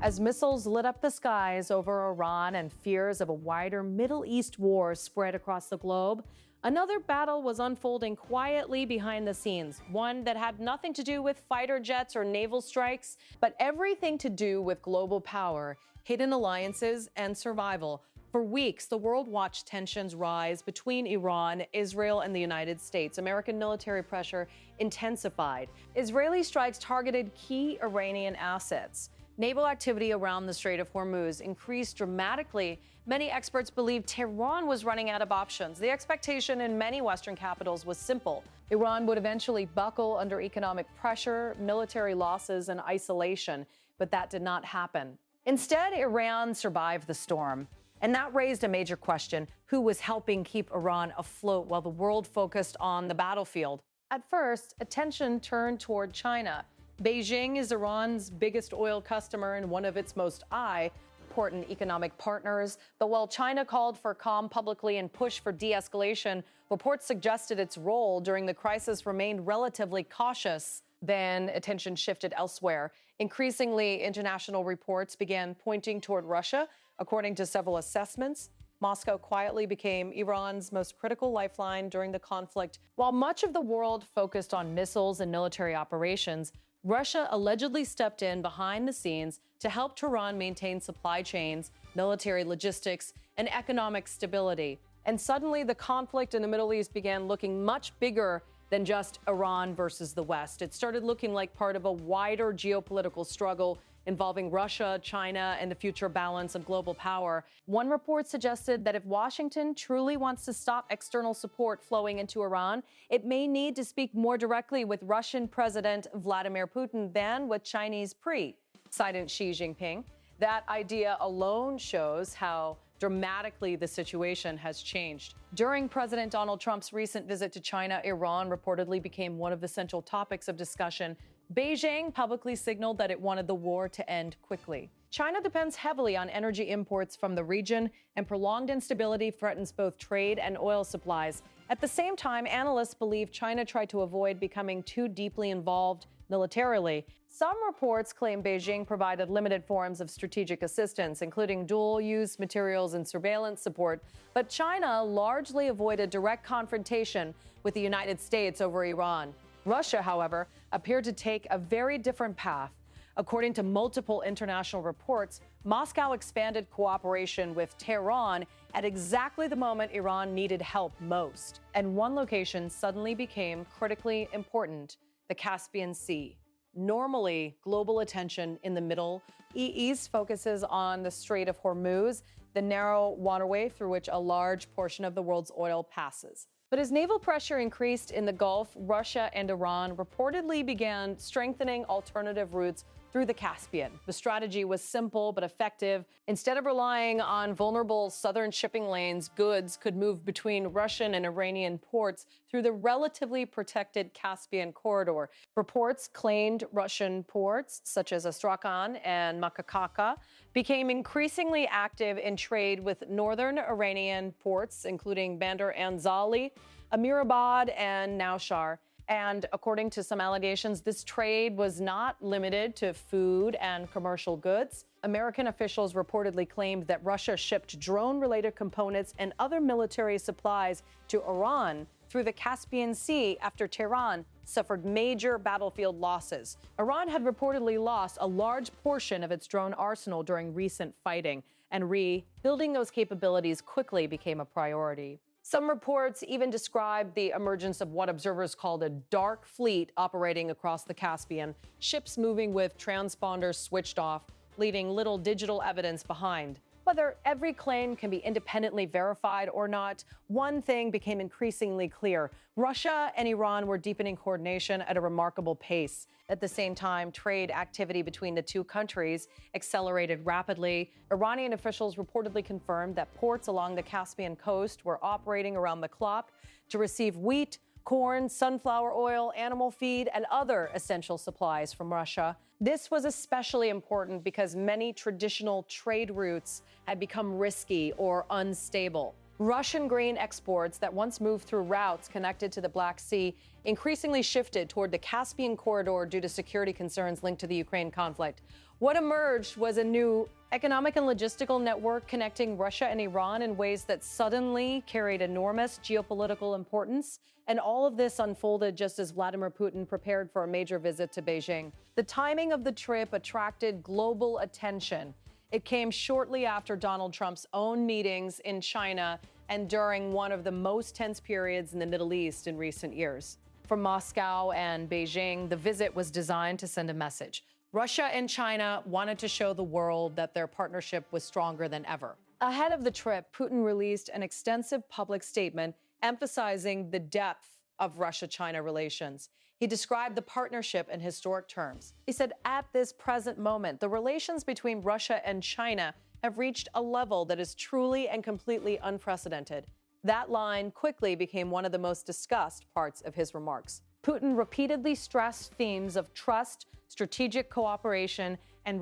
As missiles lit up the skies over Iran and fears of a wider Middle East war spread across the globe, another battle was unfolding quietly behind the scenes, one that had nothing to do with fighter jets or naval strikes, but everything to do with global power, hidden alliances, and survival. For weeks, the world watched tensions rise between Iran, Israel, and the United States. American military pressure intensified. Israeli strikes targeted key Iranian assets. Naval activity around the Strait of Hormuz increased dramatically. Many experts believe Tehran was running out of options. The expectation in many Western capitals was simple. Iran would eventually buckle under economic pressure, military losses, and isolation. But that did not happen. Instead, Iran survived the storm. And that raised a major question: who was helping keep Iran afloat while the world focused on the battlefield? At first, attention turned toward China. Beijing is Iran's biggest oil customer and one of its most important economic partners. But while China called for calm publicly and pushed for de-escalation, reports suggested its role during the crisis remained relatively cautious. Then attention shifted elsewhere. Increasingly, international reports began pointing toward Russia. According to several assessments, Moscow quietly became Iran's most critical lifeline during the conflict. While much of the world focused on missiles and military operations, Russia allegedly stepped in behind the scenes to help Tehran maintain supply chains, military logistics, and economic stability. And suddenly, the conflict in the Middle East began looking much bigger than just Iran versus the West. It started looking like part of a wider geopolitical struggle involving Russia, China, and the future balance of global power. One report suggested that if Washington truly wants to stop external support flowing into Iran, it may need to speak more directly with Russian President Vladimir Putin than with Chinese President Xi Jinping. That idea alone shows how dramatically the situation has changed. During President Donald Trump's recent visit to China, Iran reportedly became one of the central topics of discussion. Beijing publicly signaled that it wanted the war to end quickly. China depends heavily on energy imports from the region, and prolonged instability threatens both trade and oil supplies. At the same time, analysts believe China tried to avoid becoming too deeply involved militarily. Some reports claim Beijing provided limited forms of strategic assistance, including dual-use materials and surveillance support, but China largely avoided direct confrontation with the United States over Iran. Russia, however, appeared to take a very different path. According to multiple international reports, Moscow expanded cooperation with Tehran at exactly the moment Iran needed help most. And one location suddenly became critically important: the Caspian Sea. Normally, global attention in the Middle East focuses on the Strait of Hormuz, the narrow waterway through which a large portion of the world's oil passes. But as naval pressure increased in the Gulf, Russia and Iran reportedly began strengthening alternative routes through the Caspian. The strategy was simple but effective. Instead of relying on vulnerable southern shipping lanes, goods could move between Russian and Iranian ports through the relatively protected Caspian corridor. Reports claimed Russian ports, such as Astrakhan and Makakaka, became increasingly active in trade with northern Iranian ports, including Bandar Anzali, Amirabad, and Naushar. And according to some allegations, this trade was not limited to food and commercial goods. American officials reportedly claimed that Russia shipped drone-related components and other military supplies to Iran through the Caspian Sea after Tehran suffered major battlefield losses. Iran had reportedly lost a large portion of its drone arsenal during recent fighting, and rebuilding those capabilities quickly became a priority. Some reports even described the emergence of what observers called a dark fleet operating across the Caspian, ships moving with transponders switched off, leaving little digital evidence behind. Whether every claim can be independently verified or not, one thing became increasingly clear: Russia and Iran were deepening coordination at a remarkable pace. At the same time, trade activity between the two countries accelerated rapidly. Iranian officials reportedly confirmed that ports along the Caspian coast were operating around the clock to receive wheat, corn, sunflower oil, animal feed, and other essential supplies from Russia. This was especially important because many traditional trade routes had become risky or unstable. Russian grain exports that once moved through routes connected to the Black Sea increasingly shifted toward the Caspian corridor due to security concerns linked to the Ukraine conflict. What emerged was a new economic and logistical network connecting Russia and Iran in ways that suddenly carried enormous geopolitical importance. And all of this unfolded just as Vladimir Putin prepared for a major visit to Beijing. The timing of the trip attracted global attention. It came shortly after Donald Trump's own meetings in China and during one of the most tense periods in the Middle East in recent years. From Moscow and Beijing, the visit was designed to send a message. Russia and China wanted to show the world that their partnership was stronger than ever. Ahead of the trip, Putin released an extensive public statement emphasizing the depth of Russia-China relations. He described the partnership in historic terms. He said, at this present moment, the relations between Russia and China have reached a level that is truly and completely unprecedented. That line quickly became one of the most discussed parts of his remarks. Putin repeatedly stressed themes of trust, strategic cooperation, and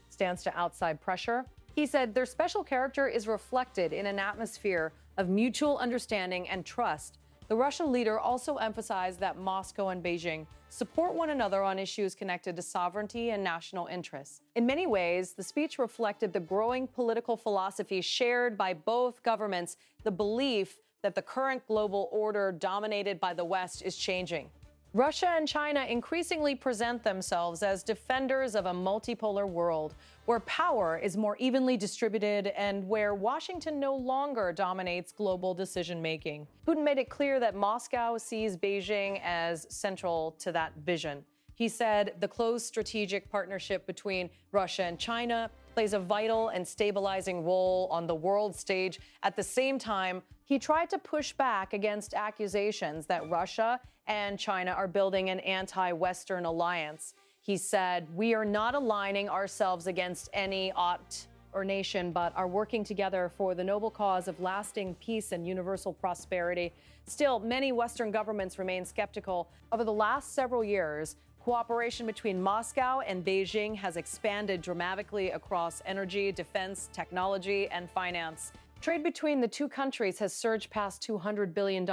stands to outside pressure. He said their special character is reflected in an atmosphere of mutual understanding and trust. The Russian leader also emphasized that Moscow and Beijing support one another on issues connected to sovereignty and national interests. In many ways, the speech reflected the growing political philosophy shared by both governments, the belief that the current global order dominated by the West is changing. Russia and China increasingly present themselves as defenders of a multipolar world where power is more evenly distributed and where Washington no longer dominates global decision-making. Putin made it clear that Moscow sees Beijing as central to that vision. He said the close strategic partnership between Russia and China plays a vital and stabilizing role on the world stage. At the same time, he tried to push back against accusations that Russia and China are building an anti-Western alliance. He said, "We are not aligning ourselves against any ought or nation, but are working together for the noble cause of lasting peace and universal prosperity." Still, many Western governments remain skeptical. Over the last several years, cooperation between Moscow and Beijing has expanded dramatically across energy, defense, technology, and finance. Trade between the two countries has surged past $200 billion,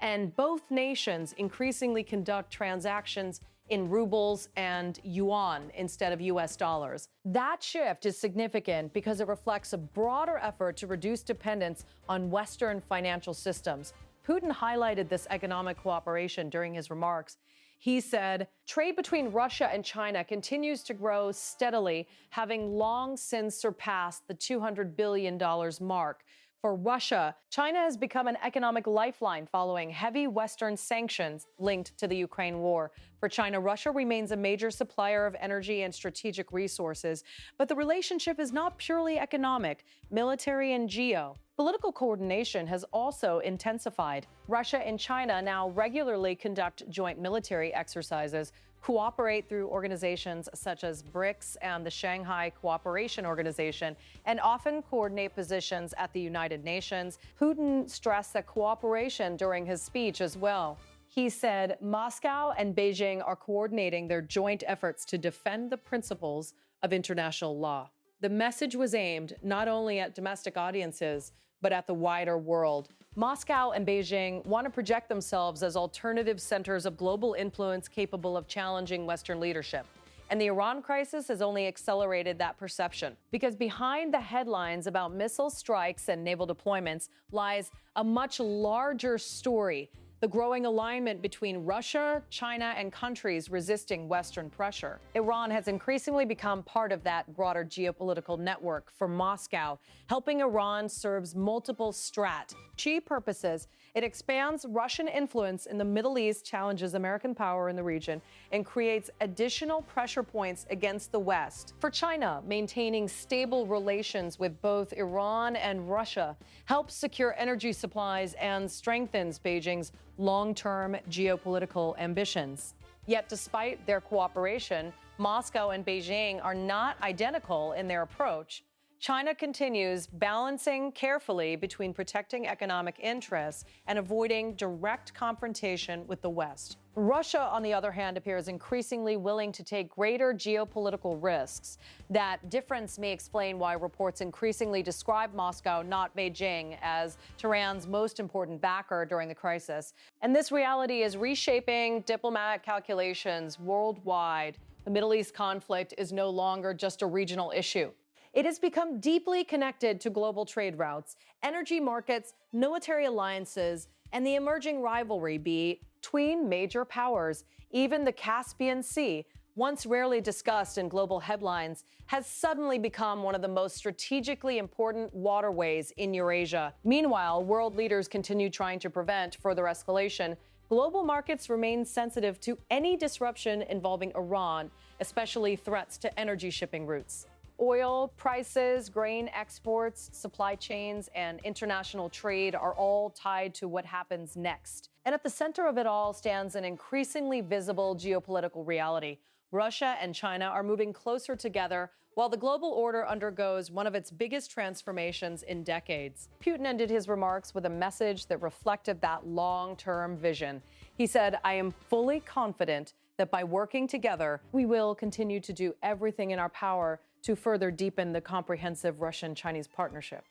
and both nations increasingly conduct transactions in rubles and yuan instead of US dollars. That shift is significant because it reflects a broader effort to reduce dependence on Western financial systems. Putin highlighted this economic cooperation during his remarks. He said, trade between Russia and China continues to grow steadily, having long since surpassed the $200 billion mark. For Russia, China has become an economic lifeline following heavy Western sanctions linked to the Ukraine war. For China, Russia remains a major supplier of energy and strategic resources, but the relationship is not purely economic, military and geo. Political coordination has also intensified. Russia and China now regularly conduct joint military exercises, cooperate through organizations such as BRICS and the Shanghai Cooperation Organization, and often coordinate positions at the United Nations. Putin stressed that cooperation during his speech as well. He said Moscow and Beijing are coordinating their joint efforts to defend the principles of international law. The message was aimed not only at domestic audiences, but at the wider world. Moscow and Beijing want to project themselves as alternative centers of global influence capable of challenging Western leadership. And the Iran crisis has only accelerated that perception, because behind the headlines about missile strikes and naval deployments lies a much larger story: the growing alignment between Russia, China, and countries resisting Western pressure. Iran has increasingly become part of that broader geopolitical network for Moscow. Helping Iran serves multiple strategic purposes. It expands Russian influence in the Middle East, challenges American power in the region, and creates additional pressure points against the West. For China, maintaining stable relations with both Iran and Russia helps secure energy supplies and strengthens Beijing's long-term geopolitical ambitions. Yet despite their cooperation, Moscow and Beijing are not identical in their approach. China continues balancing carefully between protecting economic interests and avoiding direct confrontation with the West. Russia, on the other hand, appears increasingly willing to take greater geopolitical risks. That difference may explain why reports increasingly describe Moscow, not Beijing, as Tehran's most important backer during the crisis. And this reality is reshaping diplomatic calculations worldwide. The Middle East conflict is no longer just a regional issue. It has become deeply connected to global trade routes, energy markets, military alliances, and the emerging rivalry between major powers. Even the Caspian Sea, once rarely discussed in global headlines, has suddenly become one of the most strategically important waterways in Eurasia. Meanwhile, world leaders continue trying to prevent further escalation. Global markets remain sensitive to any disruption involving Iran, especially threats to energy shipping routes. Oil prices, grain exports, supply chains, and international trade are all tied to what happens next. And at the center of it all stands an increasingly visible geopolitical reality. Russia and China are moving closer together while the global order undergoes one of its biggest transformations in decades. Putin ended his remarks with a message that reflected that long-term vision. He said, "I am fully confident that by working together, we will continue to do everything in our power to further deepen the comprehensive Russian-Chinese partnership."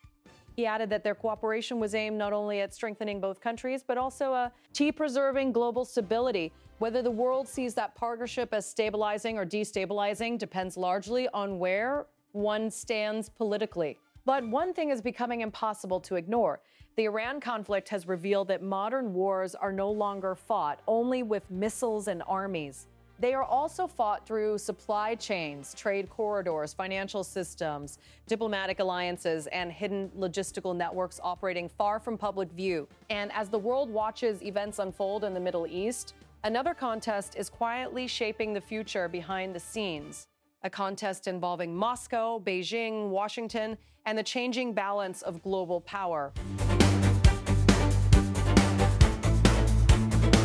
He added that their cooperation was aimed not only at strengthening both countries, but also to preserving global stability. Whether the world sees that partnership as stabilizing or destabilizing depends largely on where one stands politically. But one thing is becoming impossible to ignore. The Iran conflict has revealed that modern wars are no longer fought only with missiles and armies. They are also fought through supply chains, trade corridors, financial systems, diplomatic alliances, and hidden logistical networks operating far from public view. And as the world watches events unfold in the Middle East, another contest is quietly shaping the future behind the scenes. A contest involving Moscow, Beijing, Washington, and the changing balance of global power.